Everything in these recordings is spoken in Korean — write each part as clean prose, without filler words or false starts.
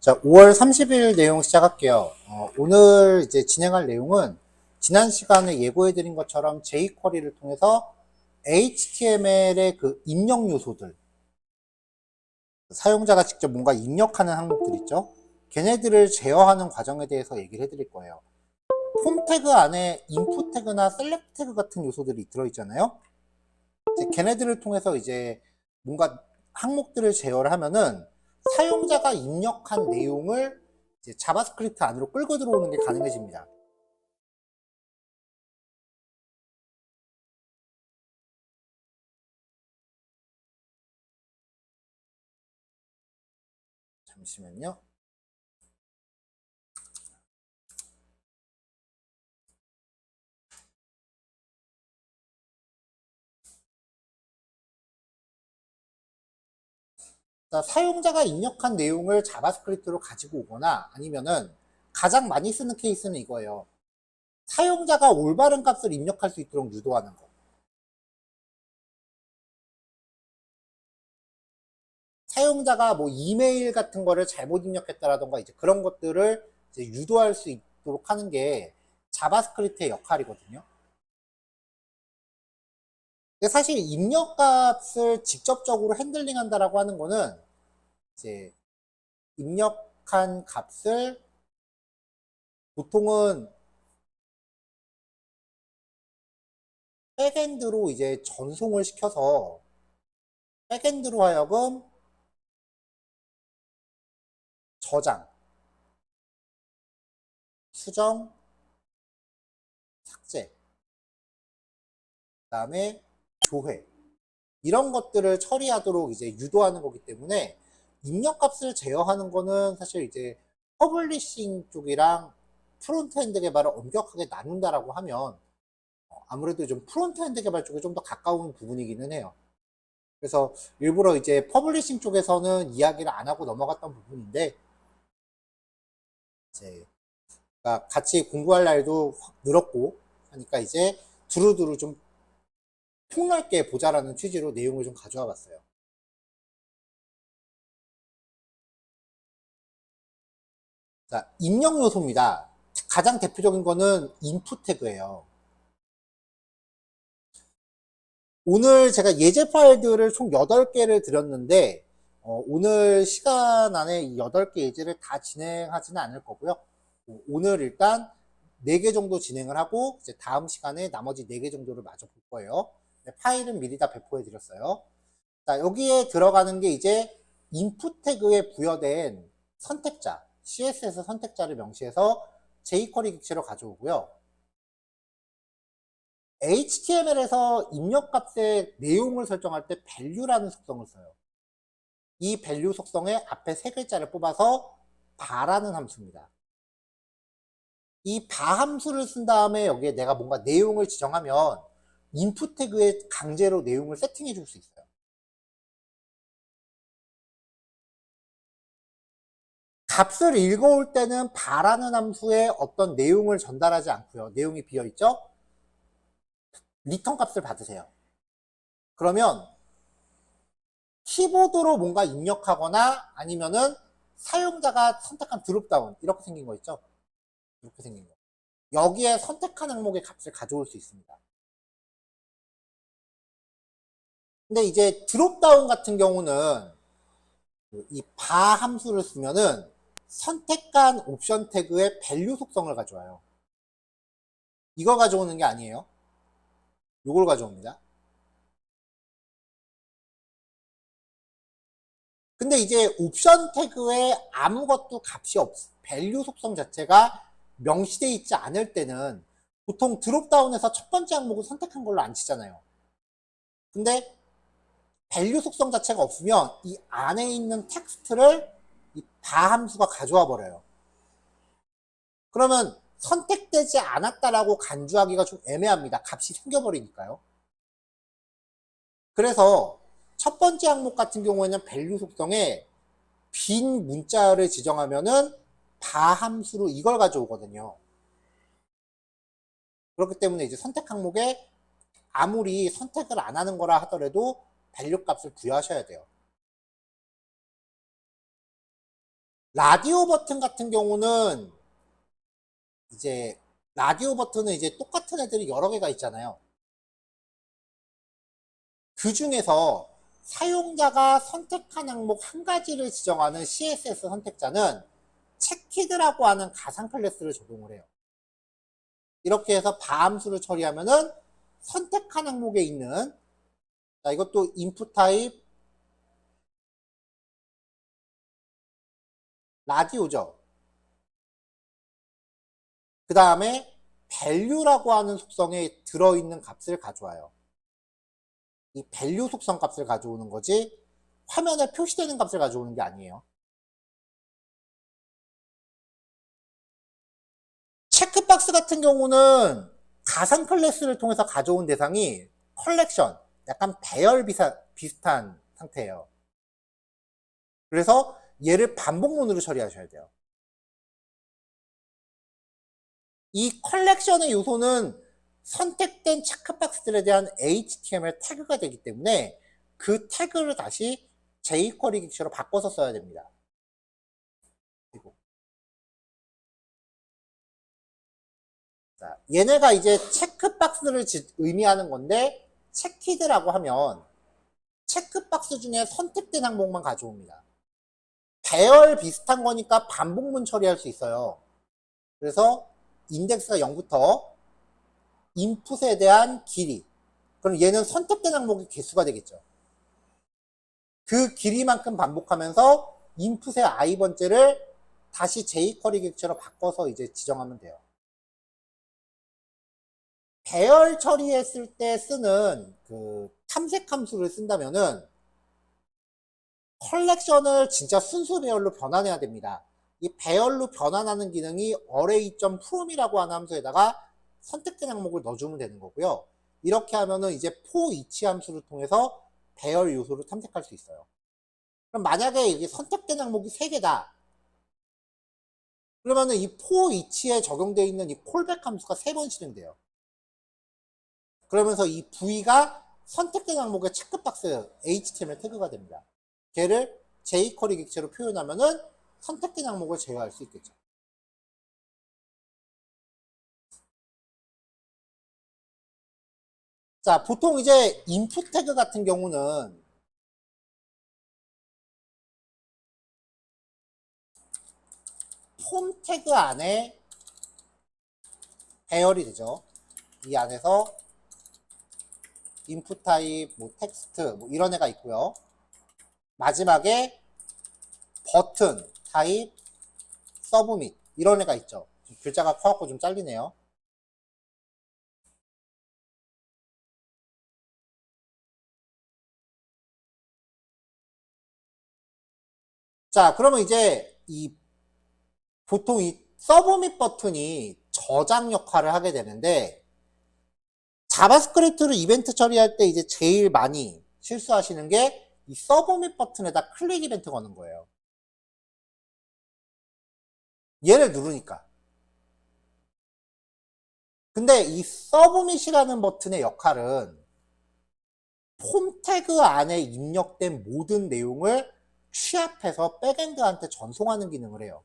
자, 5월 30일 내용 시작할게요. 오늘 이제 진행할 내용은 지난 시간에 예고해드린 것처럼 jQuery를 통해서 HTML의 그 입력 요소들, 사용자가 직접 뭔가 입력하는 항목들 있죠? 걔네들을 제어하는 과정에 대해서 얘기를 해드릴 거예요. 폼 태그 안에 인풋 태그나 셀렉트 태그 같은 요소들이 들어있잖아요? 이제 걔네들을 통해서 이제 뭔가 항목들을 제어를 하면은 사용자가 입력한 내용을 이제 자바스크립트 안으로 끌고 들어오는 게 가능해집니다. 잠시만요. 자, 사용자가 입력한 내용을 자바스크립트로 가지고 오거나 아니면은 가장 많이 쓰는 케이스는 이거예요. 사용자가 올바른 값을 입력할 수 있도록 유도하는 거. 사용자가 뭐 이메일 같은 거를 잘못 입력했다라던가 이제 그런 것들을 이제 유도할 수 있도록 하는 게 자바스크립트의 역할이거든요. 근데 사실 입력값을 직접적으로 핸들링 한다라고 하는 거는 이제 입력한 값을 보통은 백엔드로 이제 전송을 시켜서 백엔드로 하여금 저장, 수정, 삭제, 그 다음에 조회 이런 것들을 처리하도록 이제 유도하는 거기 때문에 입력값을 제어하는 거는 사실 이제 퍼블리싱 쪽이랑 프론트엔드 개발을 엄격하게 나눈다라고 하면 아무래도 좀 프론트엔드 개발 쪽에 좀 더 가까운 부분이기는 해요. 그래서 일부러 이제 퍼블리싱 쪽에서는 이야기를 안 하고 넘어갔던 부분인데 이제 그러니까 같이 공부할 날도 확 늘었고 하니까 이제 두루두루 좀 폭넓게 보자라는 취지로 내용을 좀 가져와 봤어요. 자, 입력 요소입니다. 가장 대표적인 거는 인풋 태그예요. 오늘 제가 예제 파일들을 총 8개를 드렸는데 오늘 시간 안에 이 8개 예제를 다 진행하지는 않을 거고요. 오늘 일단 4개 정도 진행을 하고 이제 다음 시간에 나머지 4개 정도를 마저 볼 거예요. 파일은 미리 다 배포해 드렸어요. 자, 여기에 들어가는 게 이제 인풋 태그에 부여된 선택자, CSS 선택자를 명시해서 jQuery 객체로 가져오고요. HTML에서 입력값의 내용을 설정할 때 value라는 속성을 써요. 이 value 속성에 앞에 3글자를 뽑아서 bar라는 함수입니다. 이 bar 함수를 쓴 다음에 여기에 내가 뭔가 내용을 지정하면 인풋 태그에 강제로 내용을 세팅해 줄 수 있어요. 값을 읽어올 때는 bar라는 함수에 어떤 내용을 전달하지 않고요. 내용이 비어있죠? 리턴 값을 받으세요. 그러면 키보드로 뭔가 입력하거나 아니면은 사용자가 선택한 드롭다운 이렇게 생긴 거 있죠? 이렇게 생긴 거. 여기에 선택한 항목의 값을 가져올 수 있습니다. 근데 이제 드롭다운 같은 경우는 이 바 함수를 쓰면은 선택한 옵션 태그의 밸류 속성을 가져와요. 이걸 가져오는 게 아니에요. 이걸 가져옵니다. 근데 이제 옵션 태그에 아무것도 값이 밸류 속성 자체가 명시되어 있지 않을 때는 보통 드롭다운에서 첫 번째 항목을 선택한 걸로 안 치잖아요. 근데 밸류 속성 자체가 없으면 이 안에 있는 텍스트를 이 바 함수가 가져와 버려요. 그러면 선택되지 않았다라고 간주하기가 좀 애매합니다. 값이 생겨버리니까요. 그래서 첫 번째 항목 같은 경우에는 밸류 속성에 빈 문자를 지정하면은 바 함수로 이걸 가져오거든요. 그렇기 때문에 이제 선택 항목에 아무리 선택을 안 하는 거라 하더라도 밸류 값을 부여하셔야 돼요. 라디오 버튼 같은 경우는 이제 라디오 버튼은 이제 똑같은 애들이 여러 개가 있잖아요. 그 중에서 사용자가 선택한 항목 한 가지를 지정하는 CSS 선택자는 체키드라고 하는 가상 클래스를 적용을 해요. 이렇게 해서 바함수를 처리하면은 선택한 항목에 있는, 자, 이것도 인풋 타입 라디오죠. 그 다음에 value라고 하는 속성에 들어있는 값을 가져와요. 이 value 속성 값을 가져오는 거지 화면에 표시되는 값을 가져오는 게 아니에요. 체크박스 같은 경우는 가상 클래스를 통해서 가져온 대상이 컬렉션, 약간 배열 비슷한 상태예요. 그래서 얘를 반복문으로 처리하셔야 돼요. 이 컬렉션의 요소는 선택된 체크박스들에 대한 HTML 태그가 되기 때문에 그 태그를 다시 jQuery 객체로 바꿔서 써야 됩니다. 그리고 자, 얘네가 이제 체크박스를 의미하는 건데 체키드라고 하면 체크박스 중에 선택된 항목만 가져옵니다. 배열 비슷한 거니까 반복문 처리할 수 있어요. 그래서 인덱스가 0부터 인풋에 대한 길이, 그럼 얘는 선택된 항목의 개수가 되겠죠. 그 길이만큼 반복하면서 인풋의 i번째를 다시 jQuery 객체로 바꿔서 이제 지정하면 돼요. 배열 처리했을 때 쓰는 그 탐색 함수를 쓴다면은 컬렉션을 진짜 순수 배열로 변환해야 됩니다. 이 배열로 변환하는 기능이 array.from이라고 하는 함수에다가 선택된 항목을 넣어주면 되는 거고요. 이렇게 하면은 이제 for each 함수를 통해서 배열 요소를 탐색할 수 있어요. 그럼 만약에 이게 선택된 항목이 3개다. 그러면은 이 for each에 적용되어 있는 이 콜백 함수가 3번 실행돼요. 그러면서 이 V가 선택된 항목의 체크박스 HTML 태그가 됩니다. 걔를 jQuery 객체로 표현하면은 선택된 항목을 제어할 수 있겠죠. 자, 보통 이제 인풋 태그 같은 경우는 폼 태그 안에 배열이 되죠. 이 안에서 인풋 타입, 뭐 텍스트, 뭐 이런 애가 있고요. 마지막에 버튼 타입, 서브밋 이런 애가 있죠. 글자가 커갖고 좀 잘리네요. 자, 그러면 이제 이 보통 이 서브밋 버튼이 저장 역할을 하게 되는데 자바스크립트로 이벤트 처리할 때 이제 제일 많이 실수하시는 게 이 서브밋 버튼에다 클릭 이벤트 거는 거예요. 얘를 누르니까. 근데 이 서브밋이라는 버튼의 역할은 폼 태그 안에 입력된 모든 내용을 취합해서 백엔드한테 전송하는 기능을 해요.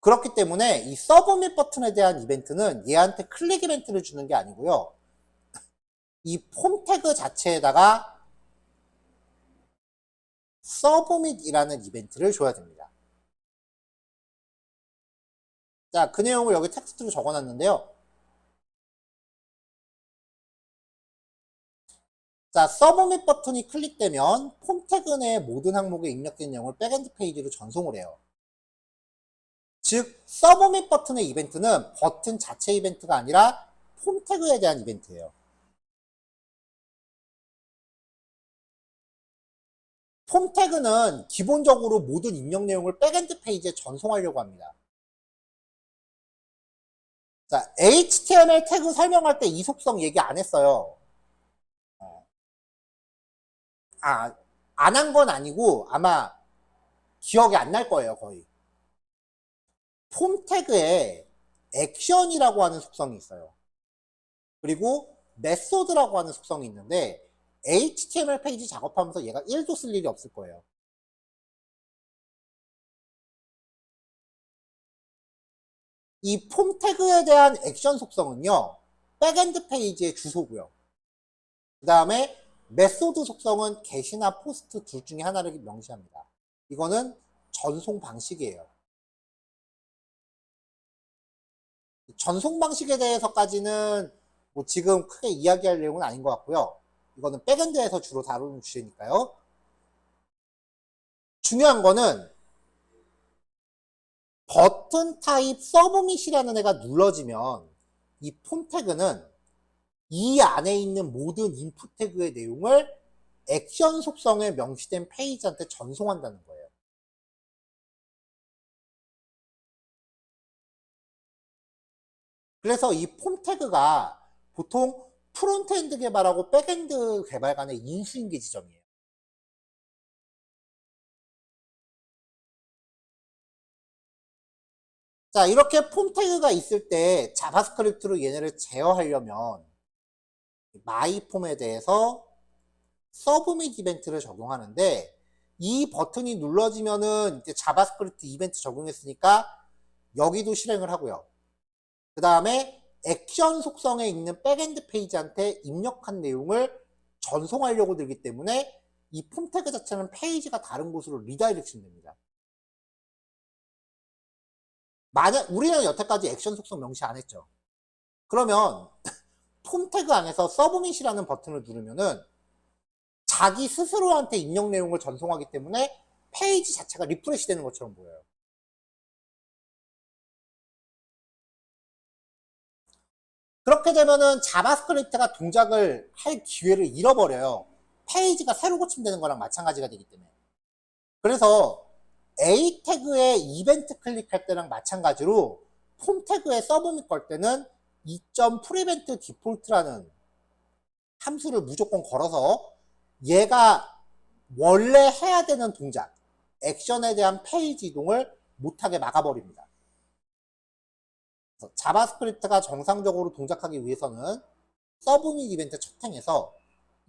그렇기 때문에 이 서브밋 버튼에 대한 이벤트는 얘한테 클릭 이벤트를 주는 게 아니고요. 이 폼 태그 자체에다가 서브밋이라는 이벤트를 줘야 됩니다. 자, 그 내용을 여기 텍스트로 적어놨는데요. 자, 서브밋 버튼이 클릭되면 폼 태그 내 모든 항목에 입력된 내용을 백엔드 페이지로 전송을 해요. 즉, 서브밋 버튼의 이벤트는 버튼 자체 이벤트가 아니라 폼 태그에 대한 이벤트예요. 폼 태그는 기본적으로 모든 입력 내용을 백엔드 페이지에 전송하려고 합니다. 자, HTML 태그 설명할 때 이 속성 얘기 안 했어요. 안 한 건 아니고 아마 기억이 안 날 거예요, 거의. 폼 태그에 액션이라고 하는 속성이 있어요. 그리고 메소드라고 하는 속성이 있는데 HTML 페이지 작업하면서 얘가 1도 쓸 일이 없을 거예요. 이 폼 태그에 대한 액션 속성은요, 백엔드 페이지의 주소고요. 그 다음에 메소드 속성은 get이나 포스트 둘 중에 하나를 명시합니다. 이거는 전송 방식이에요. 전송 방식에 대해서까지는 뭐 지금 크게 이야기할 내용은 아닌 것 같고요. 이거는 백엔드에서 주로 다루는 주제니까요. 중요한 거는 버튼 타입 서브밋이라는 애가 눌러지면 이 폼 태그는 이 안에 있는 모든 인풋 태그의 내용을 액션 속성에 명시된 페이지한테 전송한다는 거예요. 그래서 이 폼 태그가 보통 프론트엔드 개발하고 백엔드 개발 간의 인수인계 지점이에요. 자, 이렇게 폼 태그가 있을 때 자바스크립트로 얘네를 제어하려면 마이폼에 대해서 서브밋 이벤트를 적용하는데, 이 버튼이 눌러지면은 이제 자바스크립트 이벤트 적용했으니까 여기도 실행을 하고요. 그 다음에 액션 속성에 있는 백엔드 페이지한테 입력한 내용을 전송하려고 들기 때문에 이 폼 태그 자체는 페이지가 다른 곳으로 리다이렉션 됩니다. 만약 우리는 여태까지 액션 속성 명시 안 했죠. 그러면 폼 태그 안에서 서브밋이라는 버튼을 누르면은 자기 스스로한테 입력 내용을 전송하기 때문에 페이지 자체가 리프레시 되는 것처럼 보여요. 그렇게 되면은 자바스크립트가 동작을 할 기회를 잃어버려요. 페이지가 새로 고침되는 거랑 마찬가지가 되기 때문에. 그래서 A 태그에 이벤트 클릭할 때랑 마찬가지로 폼 태그에 서브밋 걸 때는 2.prevent default라는 함수를 무조건 걸어서 얘가 원래 해야 되는 동작, 액션에 대한 페이지 이동을 못하게 막아버립니다. 자바스크립트가 정상적으로 동작하기 위해서는 서브밋 이벤트 첫 행에서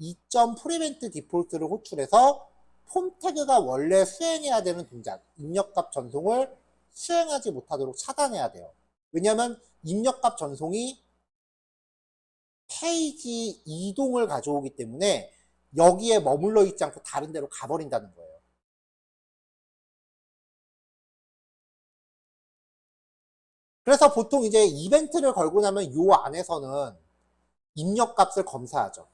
2.prevent default를 호출해서 폼 태그가 원래 수행해야 되는 동작, 입력값 전송을 수행하지 못하도록 차단해야 돼요. 왜냐하면 입력값 전송이 페이지 이동을 가져오기 때문에 여기에 머물러 있지 않고 다른 데로 가버린다는 거예요. 그래서 보통 이제 이벤트를 걸고 나면 요 안에서는 입력값을 검사하죠.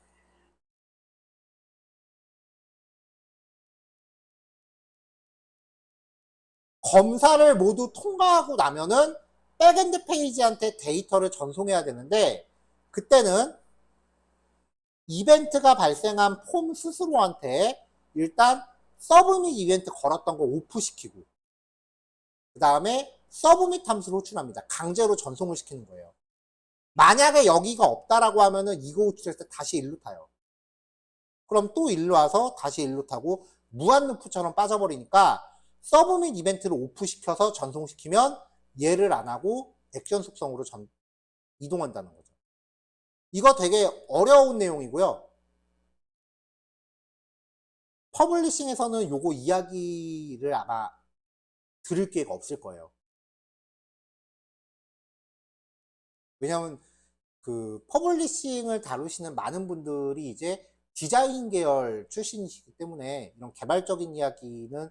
검사를 모두 통과하고 나면은 백엔드 페이지한테 데이터를 전송해야 되는데, 그때는 이벤트가 발생한 폼 스스로한테 일단 서브밋 이벤트 걸었던 거 오프시키고, 그 다음에 서브밋 함수를 호출합니다. 강제로 전송을 시키는 거예요. 만약에 여기가 없다라고 하면은 이거 호출했을 때 다시 일로 타요. 그럼 또 일로 와서 다시 일로 타고 무한 루프처럼 빠져버리니까 서브밋 이벤트를 오프시켜서 전송시키면 얘를 안 하고 액션 속성으로 이동한다는 거죠. 이거 되게 어려운 내용이고요. 퍼블리싱에서는 요거 이야기를 아마 들을 기회가 없을 거예요. 왜냐하면 그 퍼블리싱을 다루시는 많은 분들이 이제 디자인 계열 출신이시기 때문에 이런 개발적인 이야기는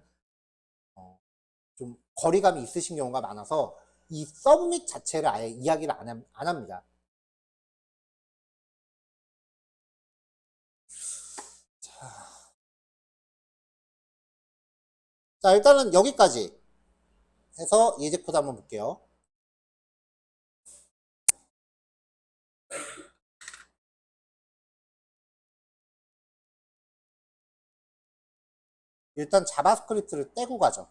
좀 거리감이 있으신 경우가 많아서 이 서브밋 자체를 아예 이야기를 안 합니다. 자, 일단은 여기까지 해서 예제 코드 한번 볼게요. 일단 자바스크립트를 떼고 가죠.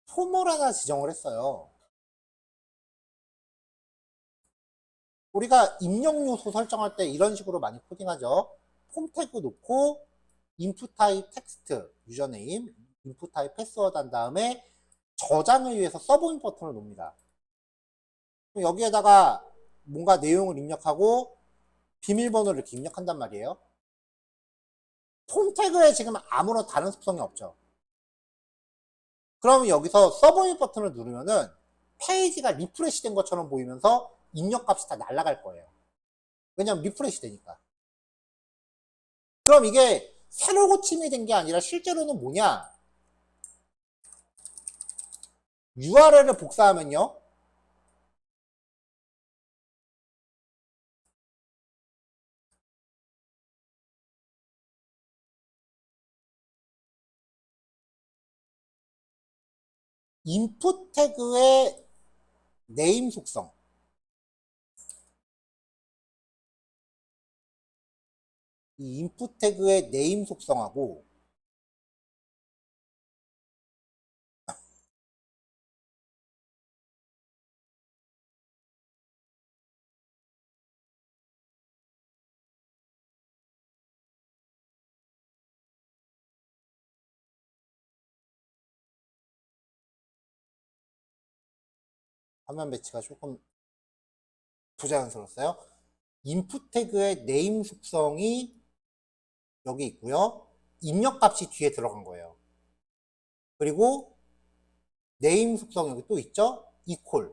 폼을 하나 지정을 했어요. 우리가 입력 요소 설정할 때 이런 식으로 많이 코딩하죠. 폼 태그 놓고 인풋 타입 텍스트 유저네임, 인풋 타입 패스워드 한 다음에 저장을 위해서 서브밋 버튼을 놓습니다. 여기에다가 뭔가 내용을 입력하고 비밀번호를 이렇게 입력한단 말이에요. 폼 태그에 지금 아무런 다른 습성이 없죠. 그러면 여기서 서브밋 버튼을 누르면은 페이지가 리프레시 된 것처럼 보이면서 입력값이 다 날아갈 거예요. 왜냐면 리프레시 되니까. 그럼 이게 새로 고침이 된 게 아니라 실제로는 뭐냐? URL을 복사하면요. 인풋 태그의 네임 속성. 이 인풋 태그의 네임 속성하고 화면 배치가 조금 부자연스러웠어요. 인풋 태그의 네임 속성이 여기 있고요. 입력값이 뒤에 들어간 거예요. 그리고 네임 속성 여기 또 있죠? equal.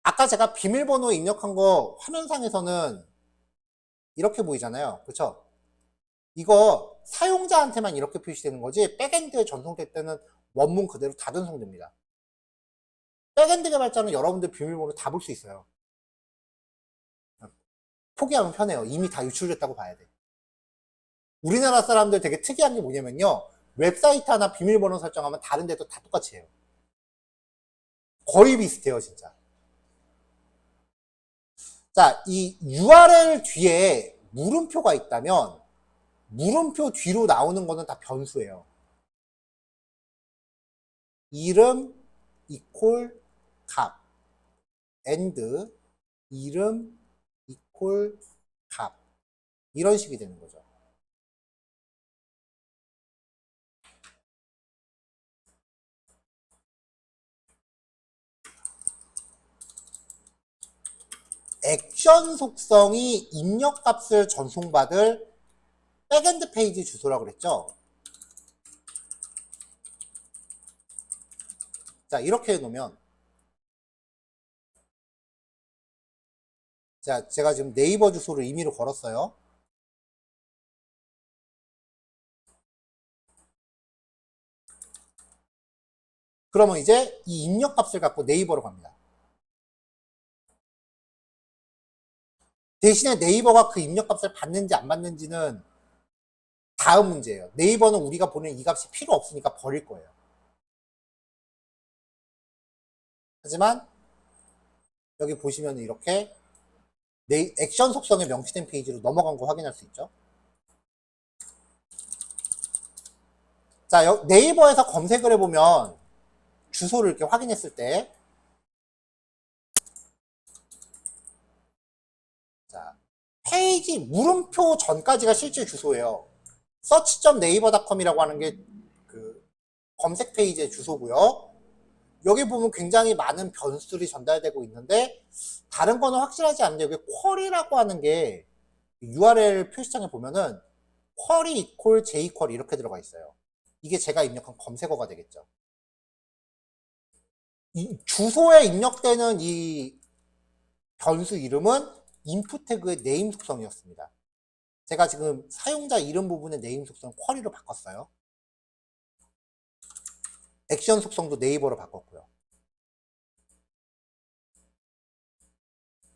아까 제가 비밀번호 입력한 거 화면상에서는 이렇게 보이잖아요. 그렇죠? 이거 사용자한테만 이렇게 표시되는 거지 백엔드에 전송될 때는 원문 그대로 다 전송됩니다. 백엔드 개발자는 여러분들 비밀번호 다 볼 수 있어요. 포기하면 편해요. 이미 다 유출됐다고 봐야 돼. 우리나라 사람들 되게 특이한 게 뭐냐면요. 웹사이트 하나 비밀번호 설정하면 다른 데도 다 똑같이 해요. 거의 비슷해요, 진짜. 자, 이 URL 뒤에 물음표가 있다면 물음표 뒤로 나오는 거는 다 변수예요. 이름 이퀄 값 and 이름 이퀄 값 이런 식이 되는 거죠. 액션 속성이 입력값을 전송받을 백엔드 페이지 주소라고 그랬죠. 자, 이렇게 해놓으면 자, 제가 지금 네이버 주소를 임의로 걸었어요. 그러면 이제 이 입력값을 갖고 네이버로 갑니다. 대신에 네이버가 그 입력값을 받는지 안 받는지는 다음 문제예요. 네이버는 우리가 보낸 이 값이 필요 없으니까 버릴 거예요. 하지만 여기 보시면 이렇게 액션 속성에 명시된 페이지로 넘어간 거 확인할 수 있죠. 자, 네이버에서 검색을 해보면 주소를 이렇게 확인했을 때 자, 페이지 물음표 전까지가 실제 주소예요. search.naver.com이라고 하는 게 그 검색 페이지의 주소고요. 여기 보면 굉장히 많은 변수들이 전달되고 있는데 다른 거는 확실하지 않은데 여기 쿼리라고 하는 게 URL 표시창에 보면은 쿼리 이퀄 j 쿼리 이렇게 들어가 있어요. 이게 제가 입력한 검색어가 되겠죠. 이 주소에 입력되는 이 변수 이름은 인풋 태그의 네임 속성이었습니다. 제가 지금 사용자 이름 부분의 네임 속성 쿼리로 바꿨어요. 액션 속성도 네이버로 바꿨고요.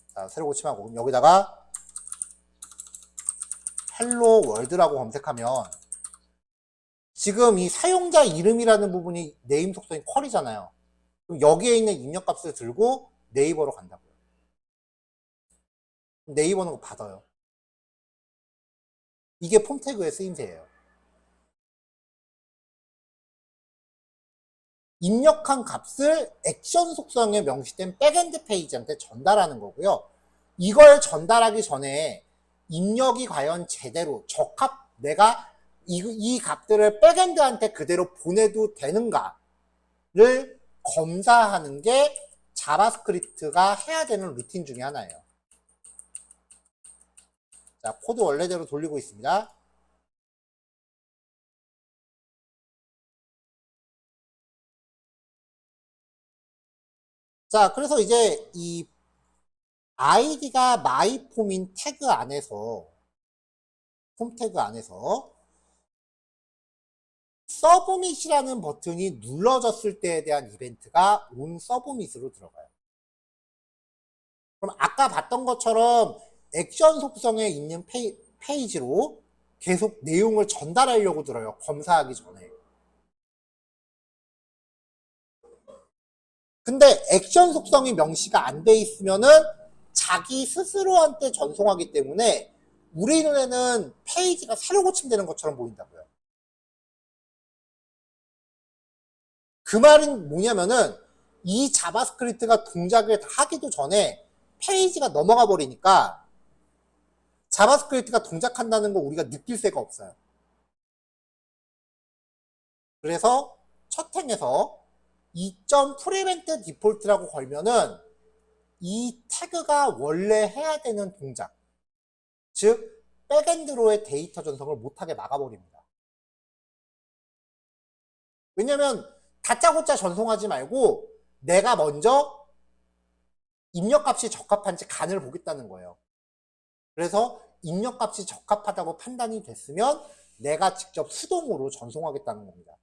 자, 새로 고침하고 여기다가 헬로 월드라고 검색하면 지금 이 사용자 이름이라는 부분이 네임 속성이 쿼리잖아요. 그럼 여기에 있는 입력값을 들고 네이버로 간다고요. 네이버는 그거 받아요. 이게 폼 태그의 쓰임새예요. 입력한 값을 액션 속성에 명시된 백엔드 페이지한테 전달하는 거고요. 이걸 전달하기 전에 입력이 과연 제대로 적합 내가 이 값들을 백엔드한테 그대로 보내도 되는가를 검사하는 게 자바스크립트가 해야 되는 루틴 중에 하나예요. 자, 코드 원래대로 돌리고 있습니다. 자, 그래서 이제 이 아이디가 마이폼인 태그 안에서, 폼 태그 안에서 서브밋이라는 버튼이 눌러졌을 때에 대한 이벤트가 온 서브밋으로 들어가요. 그럼 아까 봤던 것처럼 액션 속성에 있는 페이지로 계속 내용을 전달하려고 들어요. 검사하기 전에. 근데 액션 속성이 명시가 안 돼 있으면은 자기 스스로한테 전송하기 때문에 우리 눈에는 페이지가 새로 고침되는 것처럼 보인다고요. 그 말은 뭐냐면은 이 자바스크립트가 동작을 하기도 전에 페이지가 넘어가 버리니까 자바스크립트가 동작한다는 거 우리가 느낄 새가 없어요. 그래서 첫 행에서 2.prevent default라고 걸면은 이 태그가 원래 해야 되는 동작, 즉 백엔드로의 데이터 전송을 못하게 막아버립니다. 왜냐면 다짜고짜 전송하지 말고 내가 먼저 입력값이 적합한지 간을 보겠다는 거예요. 그래서 입력값이 적합하다고 판단이 됐으면 내가 직접 수동으로 전송하겠다는 겁니다.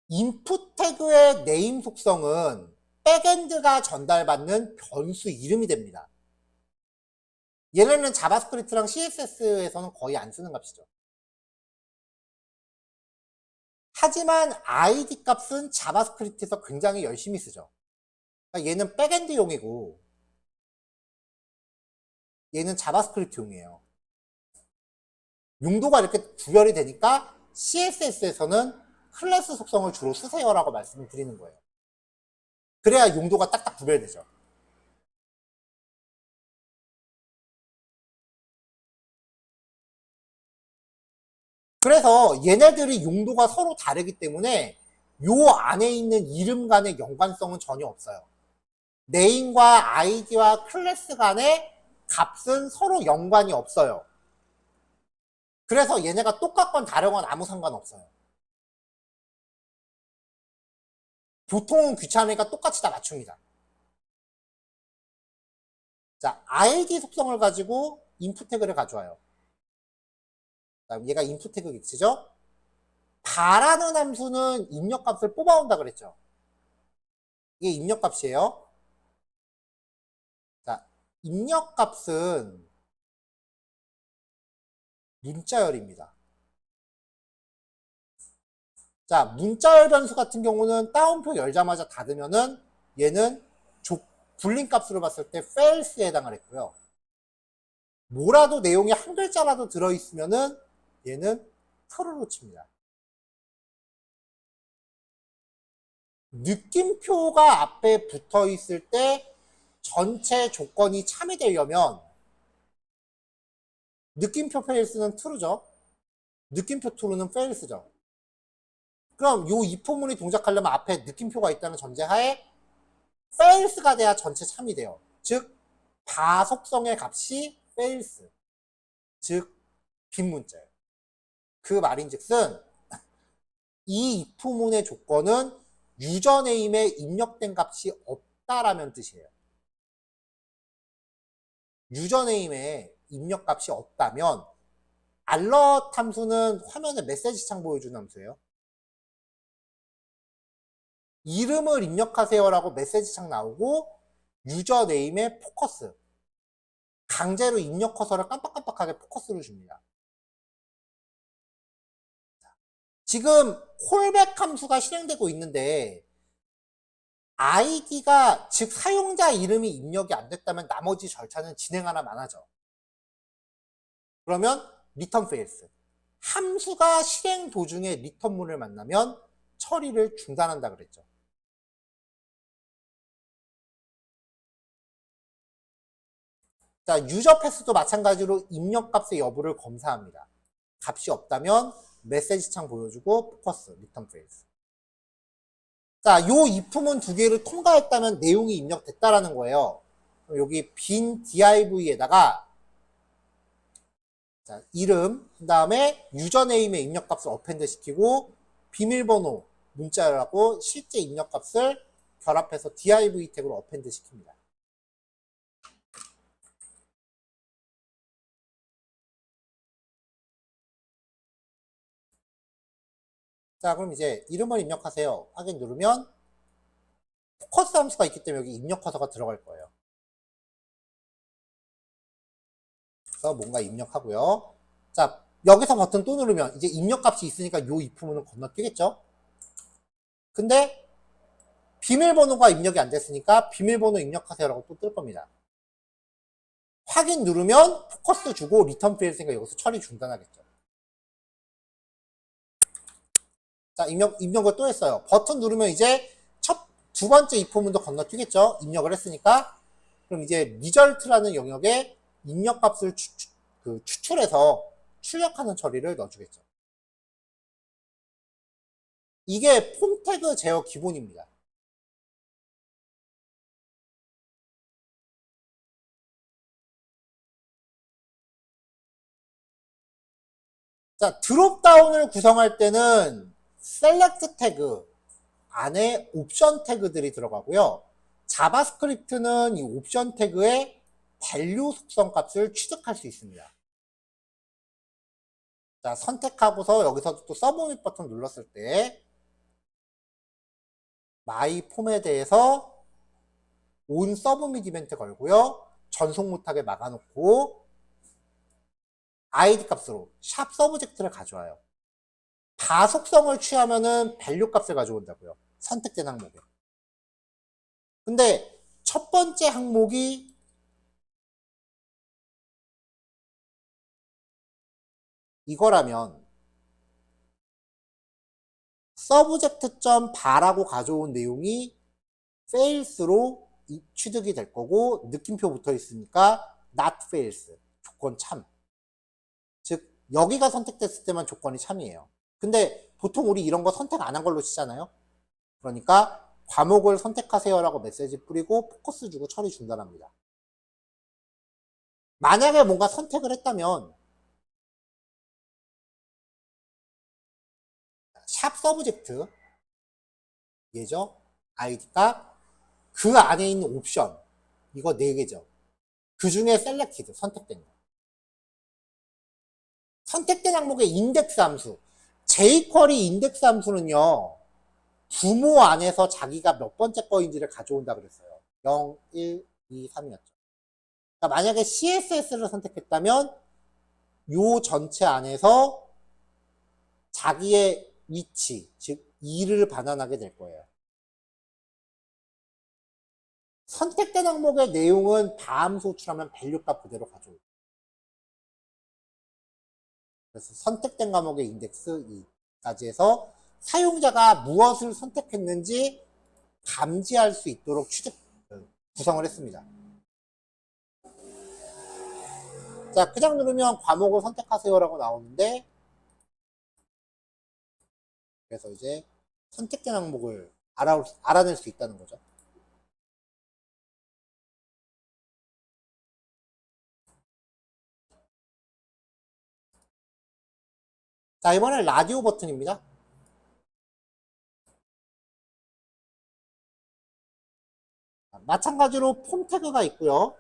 인풋 태그의 네임 속성은 백엔드가 전달받는 변수 이름이 됩니다. 얘네는 자바스크립트랑 CSS에서는 거의 안 쓰는 값이죠. 하지만 id 값은 자바스크립트에서 굉장히 열심히 쓰죠. 그러니까 얘는 백엔드용이고 얘는 자바스크립트용이에요. 용도가 이렇게 구별이 되니까 CSS에서는 클래스 속성을 주로 쓰세요라고 말씀을 드리는 거예요. 그래야 용도가 딱딱 구별되죠. 그래서 얘네들이 용도가 서로 다르기 때문에 요 안에 있는 이름 간의 연관성은 전혀 없어요. 네임과 아이디와 클래스 간의 값은 서로 연관이 없어요. 그래서 얘네가 똑같건 다르건 아무 상관없어요. 보통은 귀찮으니까 똑같이 다 맞춥니다. 자, id 속성을 가지고 인풋 태그를 가져와요. 자, 얘가 인풋 태그 객체죠? 바라는 함수는 입력값을 뽑아온다 그랬죠. 이게 입력값이에요. 자, 입력값은 문자열입니다. 자, 문자열 변수 같은 경우는 따옴표 열자마자 닫으면은 얘는 불린 값으로 봤을 때 false에 해당을 했고요. 뭐라도 내용이 한 글자라도 들어있으면은 얘는 true로 칩니다. 느낌표가 앞에 붙어 있을 때 전체 조건이 참여되려면 느낌표 false는 true죠. 느낌표 true는 false죠. 그럼 요 if문이 동작하려면 앞에 느낌표가 있다는 전제하에 false가 돼야 전체 참이 돼요. 즉 바속성의 값이 false, 즉 빈문자예요. 그 말인즉슨 이 if문의 조건은 유저네임에 입력된 값이 없다라는 뜻이에요. 유저네임에 입력값이 없다면 alert 함수는 화면에 메시지 창 보여주는 함수예요. 이름을 입력하세요라고 메시지 창 나오고 유저네임에 포커스, 강제로 입력 커서를 깜빡깜빡하게 포커스를 줍니다. 지금 콜백 함수가 실행되고 있는데 id가 즉 사용자 이름이 입력이 안 됐다면 나머지 절차는 진행 하나만 하죠. 그러면 return fails, 함수가 실행 도중에 리턴문을 만나면 처리를 중단한다 그랬죠. 자, 유저 패스도 마찬가지로 입력값의 여부를 검사합니다. 값이 없다면 메시지 창 보여주고 포커스, 리턴 페이스. 자, 요 if문 두 개를 통과했다면 내용이 입력됐다라는 거예요. 여기 빈 div에다가 자, 이름, 그 다음에 유저네임의 입력값을 어펜드 시키고 비밀번호, 문자라고 실제 입력값을 결합해서 div 태그로 어펜드 시킵니다. 자, 그럼 이제 이름을 입력하세요. 확인 누르면 포커스 함수가 있기 때문에 여기 입력 커서가 들어갈 거예요. 그래서 뭔가 입력하고요. 자, 여기서 버튼 또 누르면 이제 입력값이 있으니까 요 if문은 건너뛰겠죠? 근데 비밀번호가 입력이 안 됐으니까 비밀번호 입력하세요라고 또 뜰 겁니다. 확인 누르면 포커스 주고 리턴 페일스니까 여기서 처리 중단하겠죠. 자, 입력을 또 했어요. 버튼 누르면 이제 두 번째 if문도 건너뛰겠죠. 입력을 했으니까. 그럼 이제 리절트라는 영역에 입력값을 추출해서 출력하는 처리를 넣어주겠죠. 이게 폼 태그 제어 기본입니다. 자, 드롭다운을 구성할 때는 셀렉트 태그 안에 옵션 태그들이 들어가고요. 자바스크립트는 이 옵션 태그의 밸류 속성 값을 취득할 수 있습니다. 자, 선택하고서 여기서 또 서브밋 버튼 눌렀을 때 마이 폼에 대해서 온 서브밋 이벤트 걸고요. 전송 못하게 막아놓고 id 값으로 샵 서브젝트를 가져와요. 다속성을 취하면은 밸류 값을 가져온다고요. 선택된 항목에. 근데 첫 번째 항목이 이거라면 subject.bar라고 가져온 내용이 fails로 취득이 될 거고 느낌표 붙어 있으니까 not fails 조건 참. 즉 여기가 선택됐을 때만 조건이 참이에요. 근데 보통 우리 이런 거 선택 안 한 걸로 치잖아요. 그러니까 과목을 선택하세요라고 메시지 뿌리고 포커스 주고 처리 중단합니다. 만약에 뭔가 선택을 했다면 샵 서브젝트 얘죠. 아이디가 그 안에 있는 옵션 이거 4개죠. 그 중에 셀렉티드 선택된 거. 선택된 항목의 인덱스 함수 jQuery 인덱스 함수는요. 부모 안에서 자기가 몇 번째 거인지를 가져온다 그랬어요. 0, 1, 2, 3이었죠. 그러니까 만약에 CSS를 선택했다면 요 전체 안에서 자기의 위치, 즉 2를 반환하게 될 거예요. 선택된 항목의 내용은 다음 소출하면 밸류 값 그대로 가져오고 그래서 선택된 과목의 인덱스 2까지 해서 사용자가 무엇을 선택했는지 감지할 수 있도록 구성을 했습니다. 자, 그냥 누르면 과목을 선택하세요라고 나오는데 그래서 이제 선택된 항목을 알아낼 수 있다는 거죠. 자, 이번엔 라디오 버튼입니다. 마찬가지로 폼 태그가 있고요.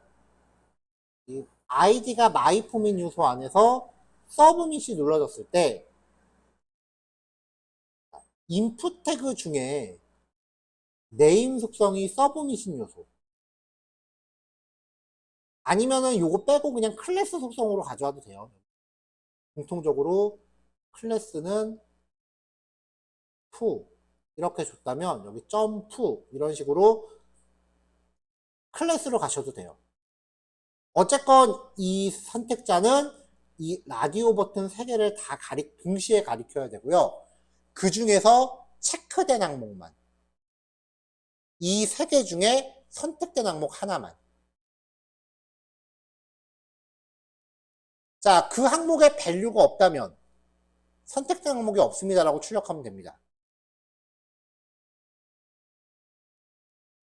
이 아이디가 마이폼인 요소 안에서 서브밋이 눌러졌을 때 인풋 태그 중에 네임 속성이 서브밋인 요소 아니면은 요거 빼고 그냥 클래스 속성으로 가져와도 돼요. 공통적으로 클래스는 푸 이렇게 줬다면 여기 점푸 이런 식으로 클래스로 가셔도 돼요. 어쨌건 이 선택자는 이 라디오 버튼 3개를 다 동시에 가리켜야 되고요. 그 중에서 체크된 항목만 이 3개 중에 선택된 항목 하나만 자, 그 항목에 밸류가 없다면 선택된 항목이 없습니다라고 출력하면 됩니다.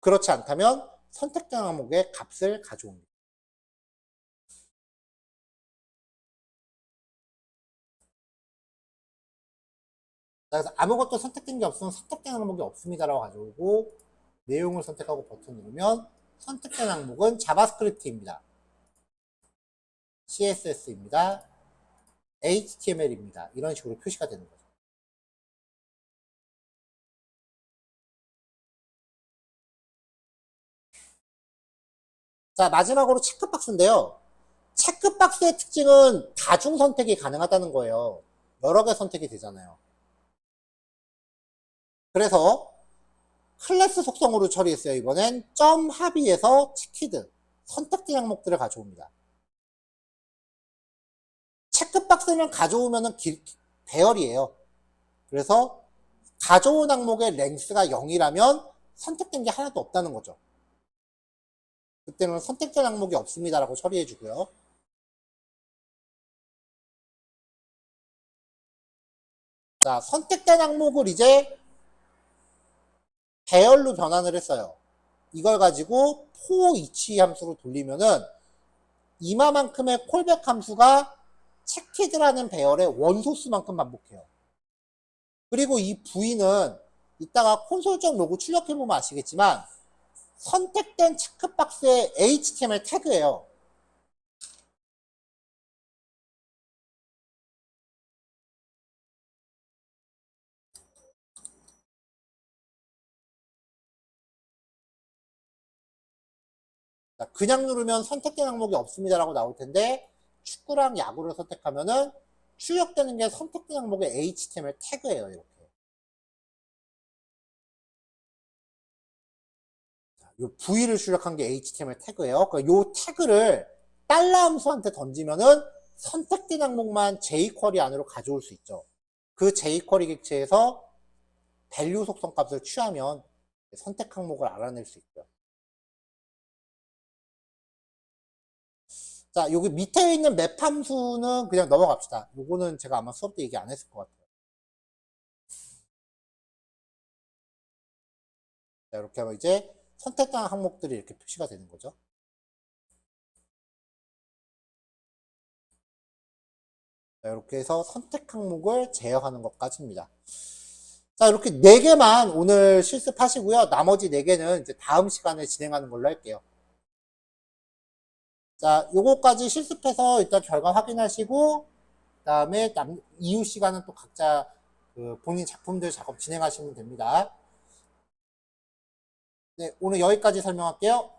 그렇지 않다면 선택된 항목의 값을 가져옵니다. 그래서 아무것도 선택된 게 없으면 선택된 항목이 없습니다라고 가져오고 내용을 선택하고 버튼 누르면 선택된 항목은 자바스크립트입니다. CSS입니다. HTML입니다. 이런 식으로 표시가 되는 거죠. 자, 마지막으로 체크박스인데요. 체크박스의 특징은 다중 선택이 가능하다는 거예요. 여러 개 선택이 되잖아요. 그래서 클래스 속성으로 처리했어요. 이번엔 점 합의에서 체키드 선택된 항목들을 가져옵니다. 체크박스는 가져오면은 배열이에요. 그래서 가져온 항목의 랭스가 0이라면 선택된 게 하나도 없다는 거죠. 그때는 선택된 항목이 없습니다라고 처리해주고요. 자, 선택된 항목을 이제 배열로 변환을 했어요. 이걸 가지고 for each 함수로 돌리면은 이마만큼의 콜백 함수가 체키드라는 배열의 원소수만큼 반복해요. 그리고 이 V는 이따가 콘솔.log 로그 출력해보면 아시겠지만 선택된 체크박스의 HTML 태그예요. 그냥 누르면 선택된 항목이 없습니다라고 나올 텐데 축구랑 야구를 선택하면은 출력되는 게 선택된 항목의 HTML 태그예요. 이렇게. 이 V를 출력한 게 HTML 태그예요. 그러니까 이 태그를 달러 함수한테 던지면은 선택된 항목만 jQuery 안으로 가져올 수 있죠. 그 jQuery 객체에서 밸류 속성 값을 취하면 선택 항목을 알아낼 수 있고요. 자, 여기 밑에 있는 맵 함수는 그냥 넘어갑시다. 요거는 제가 아마 수업 때 얘기 안 했을 것 같아요. 자, 이렇게 하면 이제 선택한 항목들이 이렇게 표시가 되는 거죠. 자, 이렇게 해서 선택 항목을 제어하는 것까지입니다. 자, 이렇게 4개만 오늘 실습하시고요. 나머지 4개는 이제 다음 시간에 진행하는 걸로 할게요. 자, 요거까지 실습해서 일단 결과 확인하시고, 그 다음에 이후 시간은 또 각자 그 본인 작품들 작업 진행하시면 됩니다. 네, 오늘 여기까지 설명할게요.